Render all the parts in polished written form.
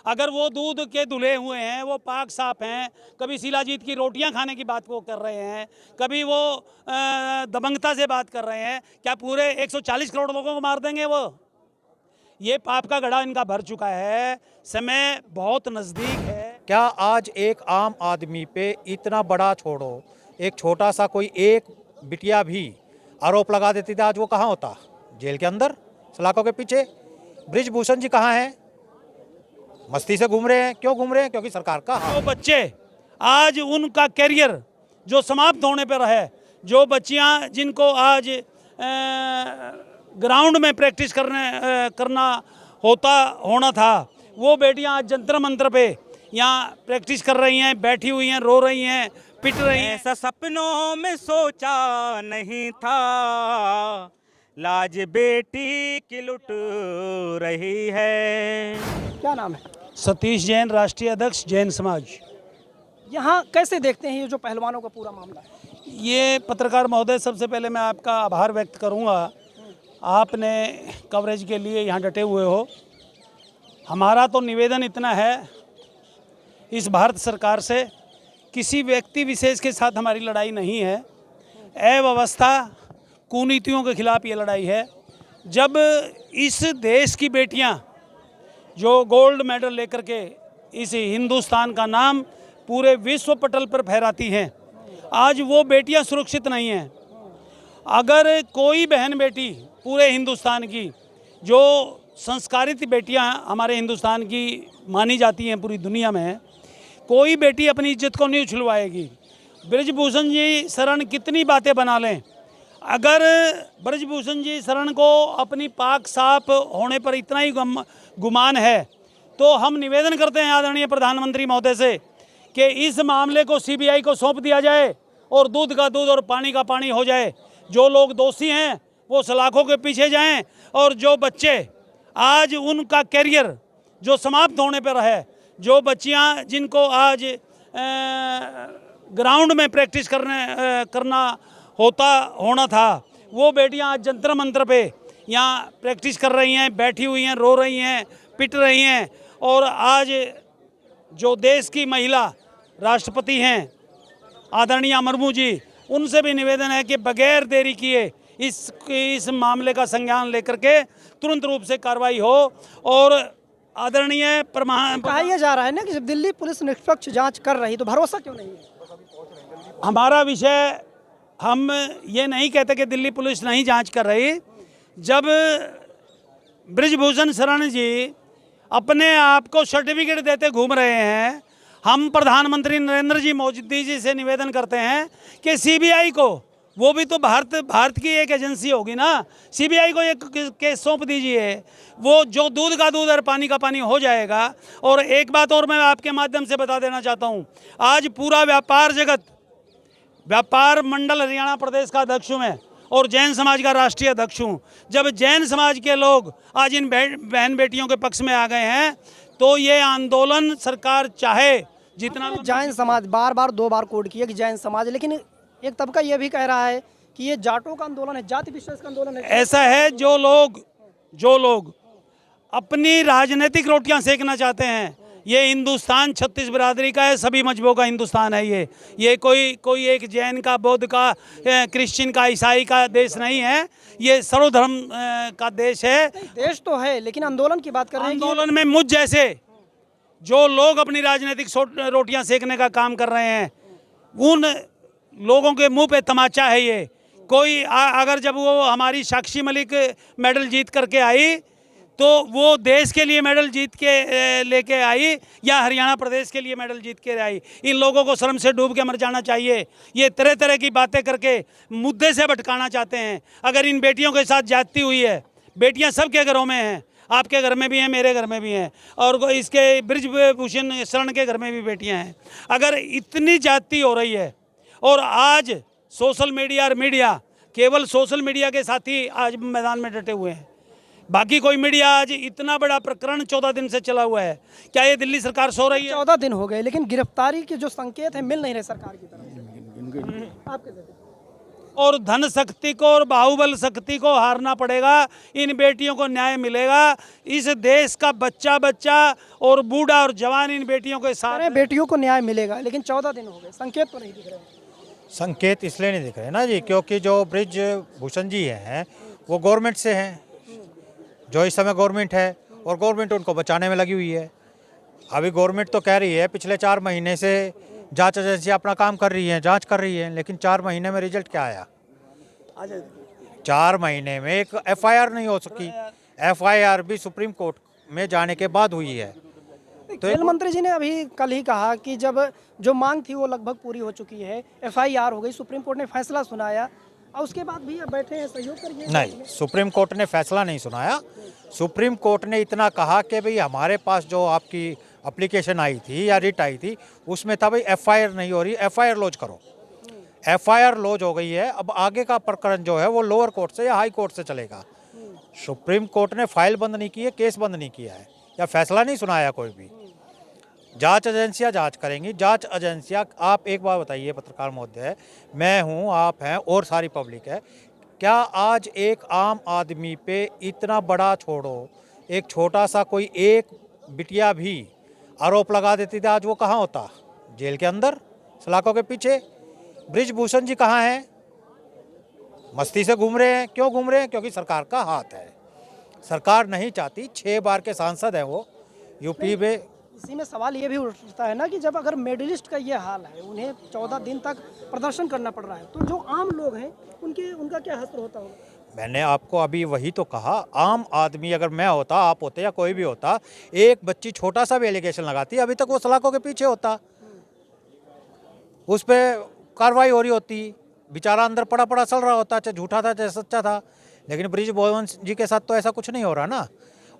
अगर वो दूध के धुले हुए हैं, वो पाक साफ हैं, कभी शिलाजीत की रोटियां खाने की बात वो कर रहे हैं, कभी वो दबंगता से बात कर रहे हैं, क्या पूरे 140 करोड़ लोगों को मार देंगे वो? ये पाप का घड़ा इनका भर चुका है, समय बहुत नज़दीक है। क्या आज एक आम आदमी पे इतना बड़ा छोड़ो, एक छोटा सा कोई एक बिटिया भी आरोप लगा देती थी, आज वो कहाँ होता? जेल के अंदर, सलाखों के पीछे। बृजभूषण जी कहाँ हैं? मस्ती से घूम रहे हैं। क्यों घूम रहे हैं? क्योंकि सरकार का जो बच्चे आज उनका कैरियर जो समाप्त होने पर है, जो बच्चियां जिनको आज ग्राउंड में प्रैक्टिस करना होना था, वो बेटियां आज जंतर मंतर पे यहाँ प्रैक्टिस कर रही हैं, बैठी हुई हैं, रो रही हैं, पिट रही हैं। ऐसा सपनों में सोचा नहीं था, लाज बेटी की लुट रही है। क्या नाम है? सतीश जैन, राष्ट्रीय अध्यक्ष जैन समाज। यहाँ कैसे देखते हैं ये जो पहलवानों का पूरा मामला है? ये पत्रकार महोदय, सबसे पहले मैं आपका आभार व्यक्त करूंगा, आपने कवरेज के लिए यहाँ डटे हुए हो। हमारा तो निवेदन इतना है इस भारत सरकार से, किसी व्यक्ति विशेष के साथ हमारी लड़ाई नहीं है, अव्यवस्था कुनीतियों के खिलाफ ये लड़ाई है। जब इस देश की बेटियां जो गोल्ड मेडल लेकर के इस हिंदुस्तान का नाम पूरे विश्व पटल पर फहराती हैं, आज वो बेटियां सुरक्षित नहीं हैं। अगर कोई बहन बेटी पूरे हिंदुस्तान की, जो संस्कारित बेटियां हमारे हिंदुस्तान की मानी जाती हैं पूरी दुनिया में, कोई बेटी अपनी इज्जत को नहीं उछलवाएगी। बृजभूषण जी शरण कितनी बातें बना लें, अगर बृजभूषण जी शरण को अपनी पाक साफ होने पर इतना ही गुमान है, तो हम निवेदन करते हैं आदरणीय प्रधानमंत्री महोदय से कि इस मामले को सीबीआई को सौंप दिया जाए और दूध का दूध और पानी का पानी हो जाए। जो लोग दोषी हैं वो सलाखों के पीछे जाएं, और जो बच्चे आज उनका कैरियर जो समाप्त होने पर है, जो बच्चियां जिनको आज ग्राउंड में प्रैक्टिस करना होना था, वो बेटियां आज जंतर मंतर पे यहाँ प्रैक्टिस कर रही हैं, बैठी हुई हैं, रो रही हैं, पिट रही हैं। और आज जो देश की महिला राष्ट्रपति हैं आदरणीय मुर्मू जी, उनसे भी निवेदन है कि बगैर देरी किए इस मामले का संज्ञान लेकर के तुरंत रूप से कार्रवाई हो। और आदरणीय कहा यह जा रहा है ना कि जब दिल्ली पुलिस निष्पक्ष जांच कर रही तो भरोसा क्यों नहीं है? हमारा विषय, हम ये नहीं कहते कि दिल्ली पुलिस नहीं जांच कर रही। जब बृजभूषण शरण जी अपने आप को सर्टिफिकेट देते घूम रहे हैं, हम प्रधानमंत्री नरेंद्र जी मोदी जी से निवेदन करते हैं कि सीबीआई को, वो भी तो भारत की एक एजेंसी होगी ना, सीबीआई को एक केस सौंप दीजिए, वो जो दूध का दूध और पानी का पानी हो जाएगा। और एक बात और मैं आपके माध्यम से बता देना चाहता हूँ, आज पूरा व्यापार जगत, व्यापार मंडल हरियाणा प्रदेश का अध्यक्ष हूँ मैं और जैन समाज का राष्ट्रीय अध्यक्ष हूँ। जब जैन समाज के लोग आज इन बहन बेटियों के पक्ष में आ गए हैं, तो ये आंदोलन सरकार चाहे जितना। जैन समाज बार 2 बार कोड किया कि जैन समाज, लेकिन एक तबका ये भी कह रहा है कि ये जाटों का आंदोलन है, जाति विशेष का आंदोलन है। ऐसा है, जो लोग अपनी राजनीतिक रोटियां सेकना चाहते हैं, ये हिंदुस्तान 36 बिरादरी का है, सभी मजहबों का हिंदुस्तान है। ये कोई एक जैन का, बौद्ध का, क्रिश्चियन का, ईसाई का देश नहीं है, ये सर्वधर्म का देश है। देश तो है, लेकिन आंदोलन की बात कर रहे हैं। आंदोलन में मुझ जैसे जो लोग अपनी राजनीतिक रोटियां सेकने का काम कर रहे हैं, उन लोगों के मुंह पे तमाचा है ये। कोई अगर जब वो हमारी साक्षी मलिक मेडल जीत करके आई, तो वो देश के लिए मेडल जीत के लेके आई या हरियाणा प्रदेश के लिए मेडल जीत के आई? इन लोगों को शर्म से डूब के मर जाना चाहिए। ये तरह तरह की बातें करके मुद्दे से भटकाना चाहते हैं। अगर इन बेटियों के साथ ज्यादती हुई है, बेटियां सबके घरों में हैं, आपके घर में भी हैं, मेरे घर में भी हैं, और इसके बृजभूषण शरण के घर में भी बेटियां हैं। अगर इतनी ज्यादती हो रही है, और आज सोशल मीडिया और मीडिया, केवल सोशल मीडिया के साथी आज मैदान में डटे हुए हैं, बाकी कोई मीडिया आज इतना बड़ा प्रकरण 14 दिन से चला हुआ है, क्या ये दिल्ली सरकार सो रही है? 14 दिन हो गए, लेकिन गिरफ्तारी के जो संकेत हैं मिल नहीं रहे सरकार की तरफ से। आप क्या कहते हैं? और धन शक्ति को और बाहुबल शक्ति को हारना पड़ेगा। इन बेटियों को न्याय मिलेगा। इस देश का बच्चा बच्चा और बूढ़ा और जवान इन बेटियों के साथ अरे बेटियों को न्याय मिलेगा, लेकिन 14 दिन हो गए, संकेत तो नहीं दिख रहे। संकेत इसलिए नहीं दिख रहे ना जी, क्योंकि जो ब्रिज भूषण जी हैं वो गवर्नमेंट से हैं, जो इस समय गवर्नमेंट है, और गवर्नमेंट उनको बचाने में लगी हुई है। अभी गवर्नमेंट तो कह रही है पिछले 4 महीने से जांच एजेंसी अपना काम कर रही है, जांच कर रही है, लेकिन 4 महीने में रिजल्ट क्या आया? 4 महीने में एक एफआईआर नहीं हो सकी। एफआईआर भी सुप्रीम कोर्ट में जाने के बाद हुई है। खेल मंत्री जी ने अभी कल ही कहा कि जब जो मांग थी वो लगभग पूरी हो चुकी है, एफआईआर हो गई, सुप्रीम कोर्ट ने फैसला सुनाया, और उसके बाद भी अब बैठे हैं सहयोग करिए। नहीं, सुप्रीम कोर्ट ने फैसला नहीं सुनाया। सुप्रीम कोर्ट ने इतना कहा कि भाई हमारे पास जो आपकी एप्लीकेशन आई थी या रिट आई थी उसमें था भाई एफआईआर नहीं हो रही, एफआईआर लॉज करो। एफआईआर लॉज हो गई है, अब आगे का प्रकरण जो है वो लोअर कोर्ट से या हाई कोर्ट से चलेगा। सुप्रीम कोर्ट ने फाइल बंद नहीं की है, केस बंद नहीं किया है, या फैसला नहीं सुनाया कोई भी। जांच एजेंसियां जांच करेंगी। जांच एजेंसियां, आप एक बात बताइए पत्रकार महोदय, मैं हूं, आप हैं और सारी पब्लिक है, क्या आज एक आम आदमी पे इतना बड़ा, छोड़ो एक छोटा सा कोई एक बिटिया भी आरोप लगा देती थी, आज वो कहाँ होता? जेल के अंदर, सलाखों के पीछे। ब्रिजभूषण जी कहाँ हैं? मस्ती से घूम रहे हैं। क्यों घूम रहे हैं? क्योंकि सरकार का हाथ है। सरकार नहीं चाहती। 6 बार के सांसद हैं वो यूपी में। इसी में सवाल ये भी उठता है ना कि जब अगर मेडलिस्ट का ये हाल है, उन्हें 14 दिन तक प्रदर्शन करना पड़ रहा है, तो जो आम लोग हैं उनका क्या हश्र होता होगा? मैंने आपको अभी वही तो कहा, आम आदमी, अगर मैं होता, आप होते या कोई भी होता, एक बच्ची छोटा सा भी एलिगेशन लगाती, अभी तक वो सलाखों के पीछे होता, उस पर कार्रवाई हो रही होती, बेचारा अंदर पड़ा पड़ा चल रहा होता, चाहे झूठा था चाहे सच्चा था। लेकिन ब्रिजभूषण जी के साथ तो ऐसा कुछ नहीं हो रहा ना।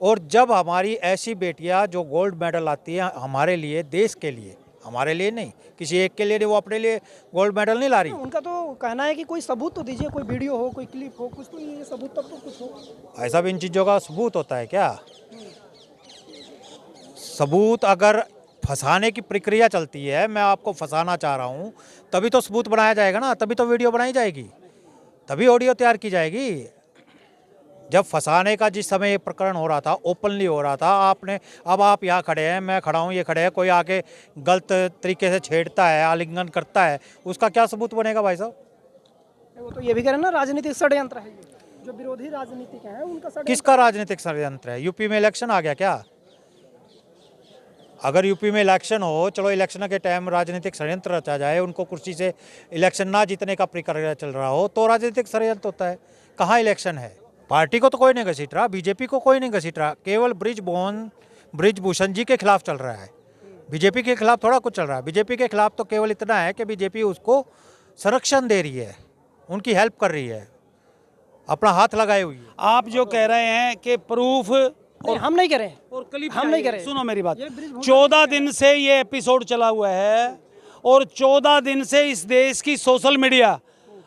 और जब हमारी ऐसी बेटियां जो गोल्ड मेडल आती हैं हमारे लिए, देश के लिए, हमारे लिए नहीं, किसी एक के लिए नहीं, वो अपने लिए गोल्ड मेडल नहीं ला रही। उनका तो कहना है कि कोई सबूत तो दीजिए, कोई वीडियो हो, कोई क्लिप हो, कुछ तो ये सबूत तक तो कुछ हो। ऐसा भी इन चीज़ों का सबूत होता है क्या? सबूत अगर फंसाने की प्रक्रिया चलती है, मैं आपको फंसाना चाह रहा हूँ, तभी तो सबूत बनाया जाएगा ना, तभी तो वीडियो बनाई जाएगी, तभी ऑडियो तैयार की जाएगी। जब फंसाने का जिस समय ये प्रकरण हो रहा था, ओपनली हो रहा था, आपने, अब आप यहाँ खड़े हैं, मैं खड़ा हूँ, ये खड़े हैं, कोई आके गलत तरीके से छेड़ता है, आलिंगन करता है, उसका क्या सबूत बनेगा भाई साहब? वो तो ये भी कह रहे हैं ना, राजनीतिक षड्यंत्र है ये, जो विरोधी राजनीतिक हैं उनका षड्यंत्र। किसका राजनीतिक षड्यंत्र है? यूपी में इलेक्शन आ गया क्या? अगर यूपी में इलेक्शन हो, चलो इलेक्शन के टाइम राजनीतिक षड्यंत्र रचा जाए, उनको कुर्सी से इलेक्शन ना जीतने का प्रक्रिया चल रहा हो, तो राजनीतिक षड्यंत्र होता है। कहाँ इलेक्शन है? पार्टी को तो कोई नहीं घसीट रहा, बीजेपी को कोई नहीं घसीट रहा, केवल ब्रिजभूषण जी के खिलाफ चल रहा है। बीजेपी के खिलाफ थोड़ा कुछ चल रहा है। बीजेपी के खिलाफ तो केवल इतना है कि बीजेपी उसको संरक्षण दे रही है, उनकी हेल्प कर रही है, अपना हाथ लगाए हुई है। आप जो कह रहे हैं कि प्रूफ, नहीं, हम नहीं कह रहे हैं, और क्लिप हम नहीं करें। सुनो मेरी बात, ये ब्रिजभूषण 14 दिन से ये एपिसोड चला हुआ है, और 14 दिन से इस देश की सोशल मीडिया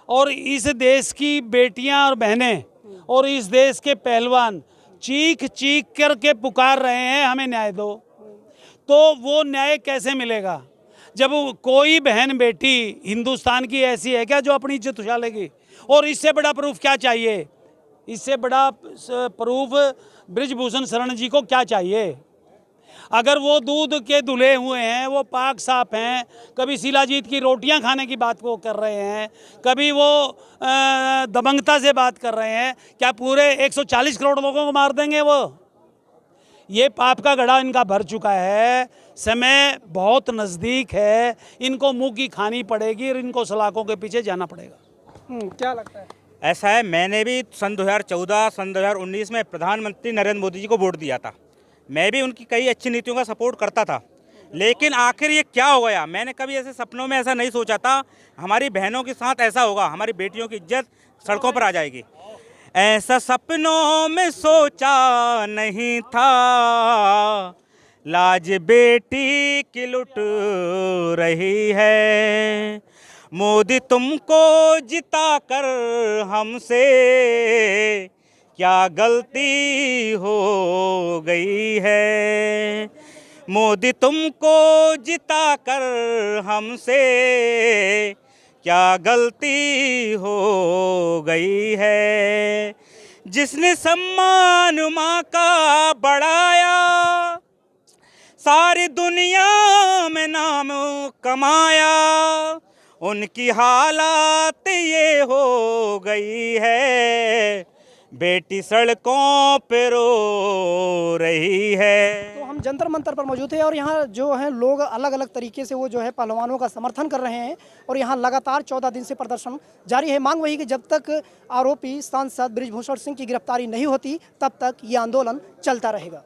और इस देश की बेटियां और बहनें और इस देश के पहलवान चीख चीख करके पुकार रहे हैं हमें न्याय दो। तो वो न्याय कैसे मिलेगा जब कोई बहन बेटी हिंदुस्तान की ऐसी है क्या जो अपनी इज्जत उछालेगी? और इससे बड़ा प्रूफ क्या चाहिए? इससे बड़ा प्रूफ ब्रिजभूषण शरण जी को क्या चाहिए? अगर वो दूध के धुले हुए हैं, वो पाक साफ हैं, कभी शिलाजीत की रोटियां खाने की बात वो कर रहे हैं, कभी वो दबंगता से बात कर रहे हैं, क्या पूरे 140 करोड़ लोगों को मार देंगे वो? ये पाप का घड़ा इनका भर चुका है, समय बहुत नज़दीक है, इनको मुंह की खानी पड़ेगी और इनको सलाखों के पीछे जाना पड़ेगा। क्या लगता है? ऐसा है, मैंने भी सन 2014, सन 2019 में प्रधानमंत्री नरेंद्र मोदी जी को वोट दिया था। मैं भी उनकी कई अच्छी नीतियों का सपोर्ट करता था, लेकिन आखिर ये क्या हो गया? मैंने कभी ऐसे सपनों में ऐसा नहीं सोचा था हमारी बहनों के साथ ऐसा होगा, हमारी बेटियों की इज्जत सड़कों पर आ जाएगी। ऐसा सपनों में सोचा नहीं था, लाज बेटी की लुट रही है। मोदी तुमको जिता कर हमसे क्या गलती हो गई है। मोदी तुमको जिता कर हमसे क्या गलती हो गई है। जिसने सम्मान माँ का बढ़ाया, सारी दुनिया में नाम कमाया, उनकी हालात ये हो गई है, बेटी सड़कों पे रो रही है। तो हम जंतर मंतर पर मौजूद हैं और यहाँ जो है लोग अलग अलग तरीके से वो जो है पहलवानों का समर्थन कर रहे हैं और यहाँ लगातार 14 दिन से प्रदर्शन जारी है। मांग वही कि जब तक आरोपी सांसद बृजभूषण सिंह की गिरफ्तारी नहीं होती तब तक ये आंदोलन चलता रहेगा।